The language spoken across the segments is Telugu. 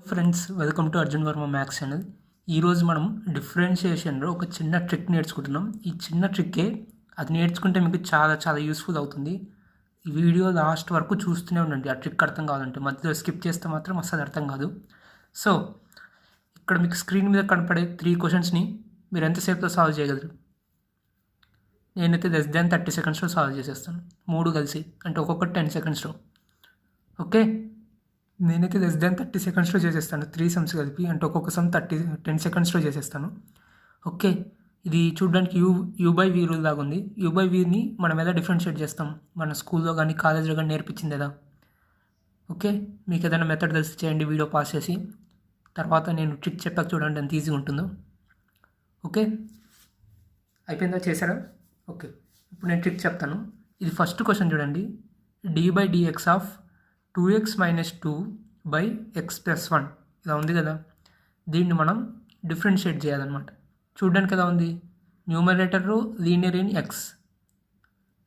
Friends, welcome to Arjun Varma maths channel. ఈరోజు మనం డిఫరెన్షియేషన్లో ఒక చిన్న ట్రిక్ నేర్చుకుంటున్నాం. ఈ చిన్న ట్రిక్కే అది నేర్చుకుంటే మీకు చాలా చాలా యూస్ఫుల్ అవుతుంది. ఈ వీడియో లాస్ట్ వరకు చూస్తూనే ఉండండి. ఆ ట్రిక్ అర్థం కావాలంటే మధ్యలో స్కిప్ చేస్తే మాత్రం అసలు అర్థం కాదు. సో ఇక్కడ మీకు స్క్రీన్ మీద కనపడే 3 క్వశ్చన్స్ని మీరు ఎంతసేపులో సాల్వ్ చేయగలరు? నేనైతే లెస్ దాన్ 30 సెకండ్స్లో సాల్వ్ చేసేస్తాను, 3 కలిసి, అంటే ఒక్కొక్కటి 10 సెకండ్స్లో. ఓకే, నేనైతే లెస్ దాన్ 30 సెకండ్స్లో చేసేస్తాను, 3 సమ్స్ కలిపి, అంటే ఒక్కొక్క సమ్ 10 సెకండ్స్లో చేసేస్తాను. ఓకే, ఇది చూడడానికి యూ బై వీ రూల్ లాగా ఉంది. యూ బై వీని మనం ఎలా డిఫరెన్షియేట్ చేస్తాం? మన స్కూల్లో కానీ కాలేజ్లో కానీ నేర్పించింది కదా. ఓకే, మీకు ఏదైనా మెథడ్ తెలిసి చేయండి వీడియో పాస్ చేసి. తర్వాత నేను ట్రిక్ చెప్పాక చూడండి ఎంత ఈజీగా ఉంటుందో. ఓకే, అయిపోయిందా? చేశారా? ఓకే, ఇప్పుడు నేను ట్రిక్ చెప్తాను. ఇది ఫస్ట్ క్వశ్చన్ చూడండి. d/dx of 2x - 2 by x + 1 ఇలా ఉంది కదా. దీన్ని మనం డిఫరెన్షియేట్ చేయాలన్నమాట. చూడడానికి ఎలా ఉంది? Numerator linear in x,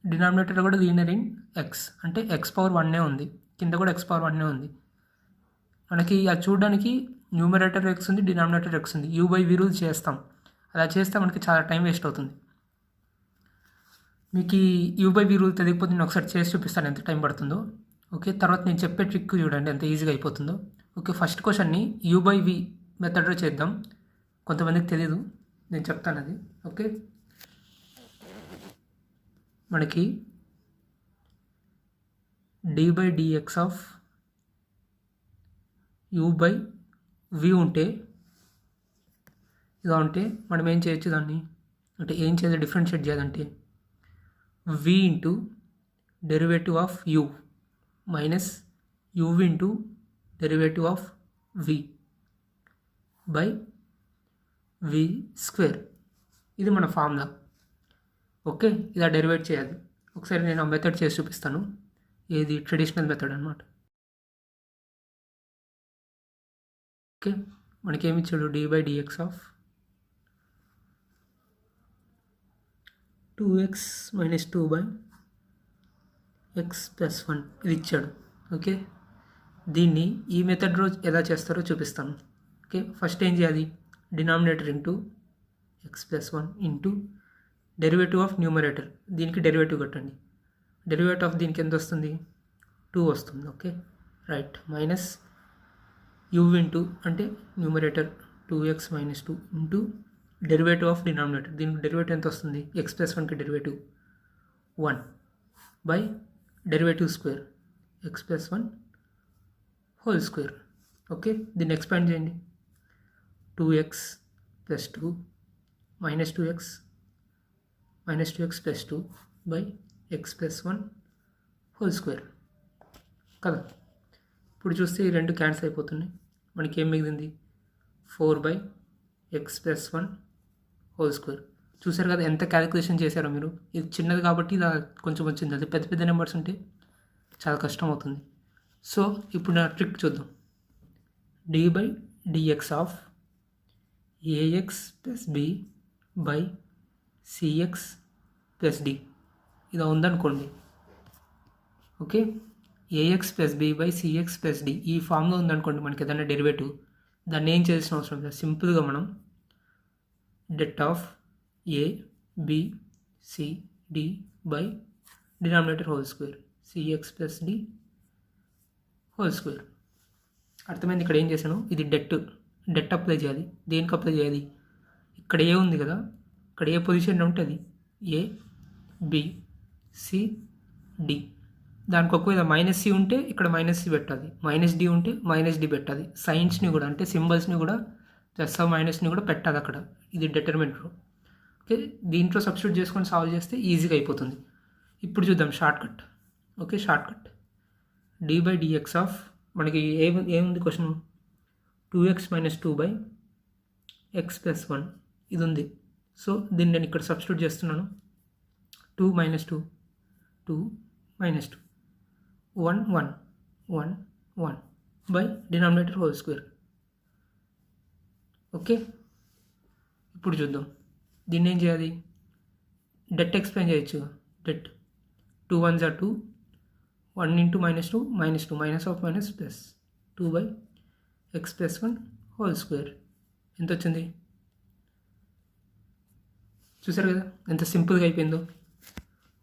denominator కూడా లీనియర్ ఇన్ x, అంటే x⁴1 ఉంది, కింద కూడా x⁴1 ఉంది. మనకి అది చూడడానికి న్యూమరేటర్ x ఉంది, డినామినేటర్ x ఉంది. యూ బై వి రూల్ చేస్తాం. అలా చేస్తే మనకి చాలా టైం వేస్ట్ అవుతుంది. మీకు ఈ యూ బై వి రూల్ తెలియకపోతే నేను ఒకసారి చేసి చూపిస్తాను ఎంత టైం పడుతుందో. ఓకే, తర్వాత నేను చెప్పే ట్రిక్ చూడండి ఎంత ఈజీగా అయిపోతుందో. ఓకే, ఫస్ట్ క్వశ్చన్ని యూ బై వి మెథడ్లో చేద్దాం. కొంతమందికి తెలియదు, నేను చెప్తాను అది. ఓకే, మనకి d/dx ఆఫ్ యూ బై వి ఉంటే ఇలా ఉంటే మనం ఏం చేయొచ్చు దాన్ని, అంటే ఏం చేయాలి డిఫరెన్షియేట్ చేయాలంటే v into derivative of u minus uv into derivative of v by v square. ఇది మన ఫార్ములా. ఓకే, ఇలా డెరివేట్ చేయాలి. ఒకసారి నేను ఆ మెథడ్ చేసి చూపిస్తాను. ఇది ట్రెడిషనల్ మెథడ్ అనమాట. ఓకే, మనకేమి ఇచ్చాడు? d/dx of 2x - 2 by x + 1 ఇది ఇచ్చాడు. ఓకే, దీన్ని ఈ మెథడ్లో ఎలా చేస్తారో చూపిస్తాను. ఓకే, ఫస్ట్ ఏం చేయాలి? Denominator into x + 1 into derivative of numerator, దీనికి డెరివేటివ్ కట్టండి. డెరివేటివ్ ఆఫ్ దీనికి ఎంత వస్తుంది? 2 వస్తుంది. Okay, right, minus u into, అంటే numerator 2x - 2 into derivative of denominator, దీనికి డెరివేటివ్ ఎంత వస్తుంది? x + 1కి derivative 1 by derivative square x + 1 whole square. Okay, దీన్ని ఎక్స్పాండ్ చేయండి. 2x + 2 - 2x + 2 by x + 1 whole square కదా. ఇప్పుడు చూస్తే ఈ రెండు క్యాన్సిల్ అయిపోతున్నాయి. మనకి ఏం మిగిలింది? 4 బై x + 1 హోల్ స్క్వేర్. చూసారు కదా ఎంత క్యాలిక్యులేషన్ చేశారో మీరు. ఇది చిన్నది కాబట్టి ఇలా కొంచెం వచ్చింది, అది పెద్ద పెద్ద నెంబర్స్ ఉంటే చాలా కష్టం అవుతుంది. సో ఇప్పుడు నా ట్రిక్ చూద్దాం. d/dx of ax + b by cx + d ఇలా ఉందనుకోండి. Okay, ax + b by cx + d ఈ ఫామ్లో ఉందనుకోండి. మనకి ఏదైనా డెరివేటివ్, దాన్ని ఏం చేయాల్సిన అవసరం లేదు. సింపుల్గా మనం det of a b c d by denominator whole square cx + d whole square. అర్థమైంది? ఇక్కడ ఏం చేశాను? ఇది డెట్ అప్లై చేయాలి. దేనికి అప్లై చేయాలి? ఇక్కడ ఏ ఉంది కదా, ఇక్కడ ఏ పొజిషన్లో ఉంటే అది a b c d. దానికి ఒకవేళ -c ఉంటే ఇక్కడ -c పెట్టాలి, -d ఉంటే -d పెట్టాలి. సైన్స్ని కూడా, అంటే సింబల్స్ని కూడా, ప్లస్ మైనస్ని కూడా పెట్టాలి అక్కడ. ఇది డిటర్మినెంట్. ఓకే, దీంట్లో సబ్స్టిట్యూట్ చేసుకొని సాల్వ్ చేస్తే ఈజీగా అయిపోతుంది. ఇప్పుడు చూద్దాం short cut. Okay, short cut. d/dx of మనకి ఏముంది క్వశ్చన్? 2x - 2 బై x + 1 ఇది ఉంది. సో దీన్ని నేను ఇక్కడ సబ్స్టిట్యూట్ చేస్తున్నాను. 2 - 2 2 - 2 1 1 1 1 by denominator whole square. Okay, ఇప్పుడు చూద్దాం దీన్ని ఏం చేయాలి? డెట్ ఎక్స్ప్లెయిన్ చేయొచ్చు. Debt 2 1s are 2, 1 into -2 -2 minus of minus plus 2 by X plus 1 whole square. ఎంత వచ్చింది చూసారు కదా, ఎంత సింపుల్గా అయిపోయిందో.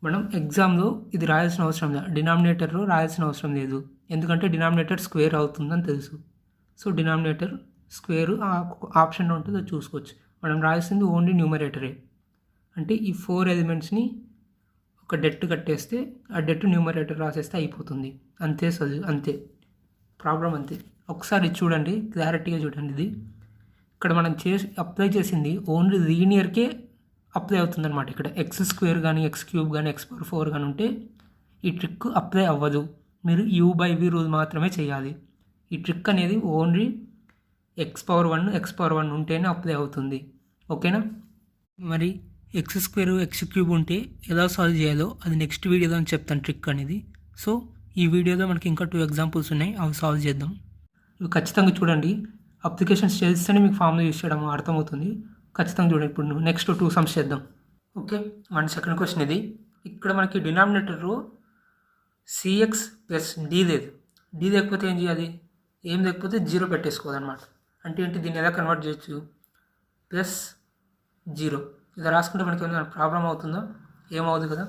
మనం ఎగ్జామ్లో ఇది రాయాల్సిన అవసరం లేదు, డినామినేటర్లో రాయాల్సిన అవసరం లేదు, ఎందుకంటే డినామినేటర్ స్క్వేర్ అవుతుందని తెలుసు. సో డినామినేటర్ స్క్వేర్ ఆప్షన్ ఉంటుందో చూసుకోవచ్చు. మనం రాయాల్సింది ఓన్లీ న్యూమరేటరే, అంటే ఈ 4 ఎలిమెంట్స్ని ఒక డెట్ కట్టేస్తే ఆ డెట్ న్యూమరేటర్ రాసేస్తే అయిపోతుంది. అంతే అంతే ప్రాబ్లం, అంతే. ఒకసారి చూడండి, క్లారిటీగా చూడండి. ఇది ఇక్కడ మనం అప్లై చేసింది ఓన్లీ లీనియర్కే అప్లై అవుతుందన్నమాట. ఇక్కడ ఎక్స్ స్క్వేర్ కానీ ఎక్స్ క్యూబ్ కానీ ఎక్స్ పవర్ 4 కానీ ఉంటే ఈ ట్రిక్ అప్లై అవ్వదు. మీరు u/v రూల్ మాత్రమే చేయాలి. ఈ ట్రిక్ అనేది ఓన్లీ ఎక్స్ పవర్ 1 ఉంటేనే అప్లై అవుతుంది. ఓకేనా? మరి ఎక్స్ స్క్వేర్ ఎక్స్ క్యూబ్ ఉంటే ఎలా సాల్వ్ చేయాలో అది నెక్స్ట్ వీడియోలో అని చెప్తాను ట్రిక్ అనేది. సో ఈ వీడియోలో మనకి ఇంకా 2 ఎగ్జాంపుల్స్ ఉన్నాయి, అవి సాల్వ్ చేద్దాం. ఇవి ఖచ్చితంగా చూడండి, అప్లికేషన్స్ చేస్తేనే మీకు ఫార్ములా యూస్ చేయడం అర్థమవుతుంది. ఖచ్చితంగా చూడండి. ఇప్పుడు నెక్స్ట్ 2 సమ్స్ చేద్దాం. ఓకే, మన సెకండ్ క్వశ్చన్ ఇది. ఇక్కడ మనకి డినామినేటర్లో సిఎక్స్ ప్లస్ డి లేదు. డి లేకపోతే ఏం చేయాలి? ఏం లేకపోతే 0 పెట్టేసుకోవాలన్నమాట. అంటే ఏంటి, దీన్ని ఎలా కన్వర్ట్ చేయొచ్చు? ప్లస్ 0 ఇలా రాసుకుంటే మనకి ఏమైనా ప్రాబ్లం అవుతుందో? ఏమవుతుంది కదా.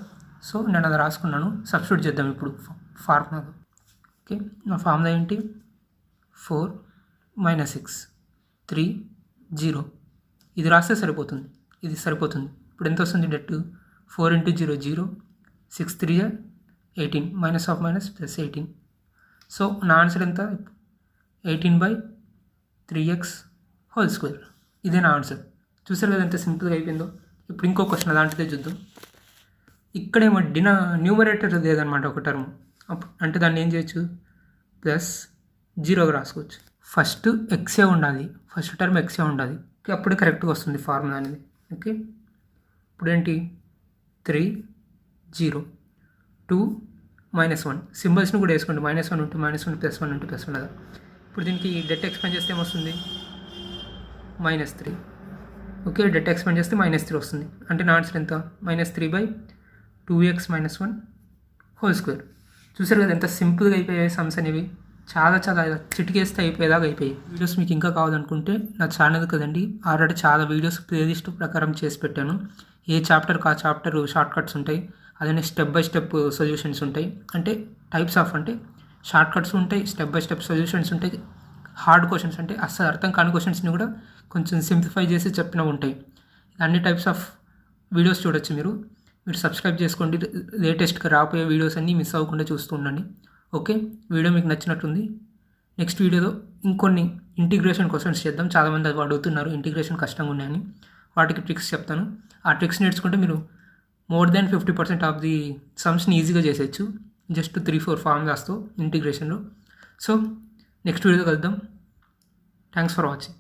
సో నేను అది రాసుకున్నాను, సబ్స్టిట్యూట్ చేద్దాం ఇప్పుడు ఫార్ములాలో. ఓకే, నా ఫార్ములా ఏంటి? 4 - 6 3 0. ఇది రాస్తే సరిపోతుంది, ఇది సరిపోతుంది. ఇప్పుడు ఎంత వస్తుంది డెట్? 4 × 0 0, 6 3 18, -(-) +18. సో నా ఆన్సర్ ఎంత? 18/3x whole square. ఇదే నా ఆన్సర్. చూసారు కదా ఎంత సింపుల్గా అయిపోయిందో. ఇప్పుడు ఇంకో క్వశ్చన్ అలాంటిదే చూద్దాం. ఇక్కడేమో న్యూమరేటర్ లేదనమాట ఒక టర్మ్. అంటే దాన్ని ఏం చేయొచ్చు? +0 రాసుకోవచ్చు. ఫస్ట్ ఎక్సే ఉండాలి, ఫస్ట్ టర్మ్ ఎక్సే ఉండాలి. అప్పుడే కరెక్ట్గా వస్తుంది ఫార్ములా అనేది. ఓకే, ఇప్పుడు ఏంటి? 3 0 2 -1. సింబల్స్ని కూడా వేసుకోండి. -1 ఉంటే -1, +1 ఉంటే +1 కదా. ఇప్పుడు దీనికి డెట్ ఎక్స్పాండ్ చేస్తే ఏమొస్తుంది? -3. ఓకే, డెట్ ఎక్స్పాండ్ చేస్తే -3 వస్తుంది. అంటే నా ఆన్సర్ ఎంత? -3/2x - 1 whole square. చూసారు కదా ఎంత సింపుల్గా అయిపోయాయి సమ్స్ అనేవి. చాలా చిటికేస్తే అయిపోయేలాగా అయిపోయాయి. వీడియోస్ మీకు ఇంకా కావాలనుకుంటే నా ఛానల్ కదండి, ఆల్రెడీ చాలా వీడియోస్ ప్లేలిస్ట్ ప్రకారం చేసి పెట్టాను. ఏ చాప్టర్కి ఆ చాప్టర్ షార్ట్ కట్స్ ఉంటాయి, అలానే స్టెప్ బై స్టెప్ సొల్యూషన్స్ ఉంటాయి. అంటే టైప్స్ ఆఫ్, అంటే షార్ట్ కట్స్ ఉంటాయి, స్టెప్ బై స్టెప్ సొల్యూషన్స్ ఉంటాయి, హార్డ్ క్వశ్చన్స్ అంటే అస్సలు అర్థం కాని క్వశ్చన్స్ని కూడా కొంచెం సింప్లిఫై చేసి చెప్పినవి ఉంటాయి. అన్ని టైప్స్ ఆఫ్ వీడియోస్ చూడొచ్చు మీరు సబ్స్క్రైబ్ చేసుకోండి. లేటెస్ట్గా రాబోయే వీడియోస్ అన్నీ మిస్ అవ్వకుండా చూస్తూ ఉండండి. ఓకే, వీడియో మీకు నచ్చినట్టుంది. నెక్స్ట్ వీడియోలో ఇంకొన్ని ఇంటిగ్రేషన్ క్వశ్చన్స్ చేద్దాం. చాలామంది అది అడుగుతున్నారు, ఇంటిగ్రేషన్ కష్టంగా ఉన్నాయని. వాటికి ట్రిక్స్ చెప్తాను. ఆ ట్రిక్స్ నేర్చుకుంటే మీరు మోర్ దాన్ 50% ఆఫ్ ది సమ్స్ని ఈజీగా చేసేయచ్చు, జస్ట్ 3-4 ఫార్ములాస్తో ఇంటిగ్రేషన్లో. సో నెక్స్ట్ వీడియోలో కలుద్దాం. Thanks for watching.